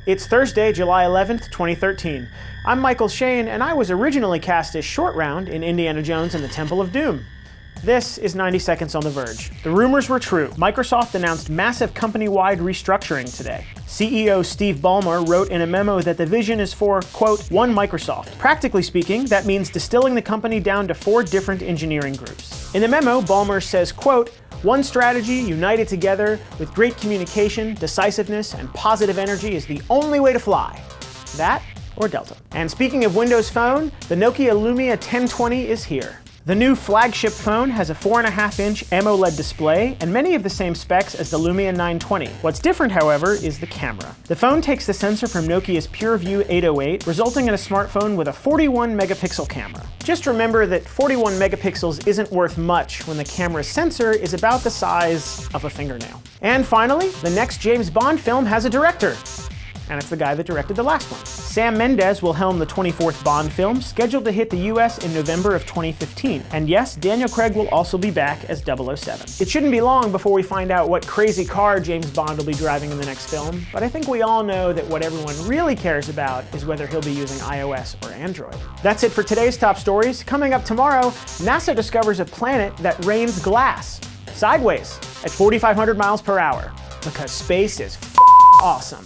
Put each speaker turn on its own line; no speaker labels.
It's Thursday, July 11th, 2013. I'm Michael Shane, and I was originally cast as Short Round in Indiana Jones and the Temple of Doom. This is 90 Seconds on the Verge. The rumors were true. Microsoft announced massive company-wide restructuring today. CEO Steve Ballmer wrote in a memo that the vision is for, quote, one Microsoft. Practically speaking, that means distilling the company down to 4 different engineering groups. In the memo, Ballmer says, quote, one strategy united together with great communication, decisiveness, and positive energy is the only way to fly. That or Delta. And speaking of Windows Phone, the Nokia Lumia 1020 is here. The new flagship phone has a 4.5-inch AMOLED display and many of the same specs as the Lumia 920. What's different, however, is the camera. The phone takes the sensor from Nokia's PureView 808, resulting in a smartphone with a 41-megapixel camera. Just remember that 41 megapixels isn't worth much when the camera's sensor is about the size of a fingernail. And finally, the next James Bond film has a director. And it's the guy that directed the last one. Sam Mendes will helm the 24th Bond film, scheduled to hit the US in November of 2015. And yes, Daniel Craig will also be back as 007. It shouldn't be long before we find out what crazy car James Bond will be driving in the next film, but I think we all know that what everyone really cares about is whether he'll be using iOS or Android. That's it for today's top stories. Coming up tomorrow, NASA discovers a planet that rains glass sideways at 4,500 miles per hour, because space is awesome.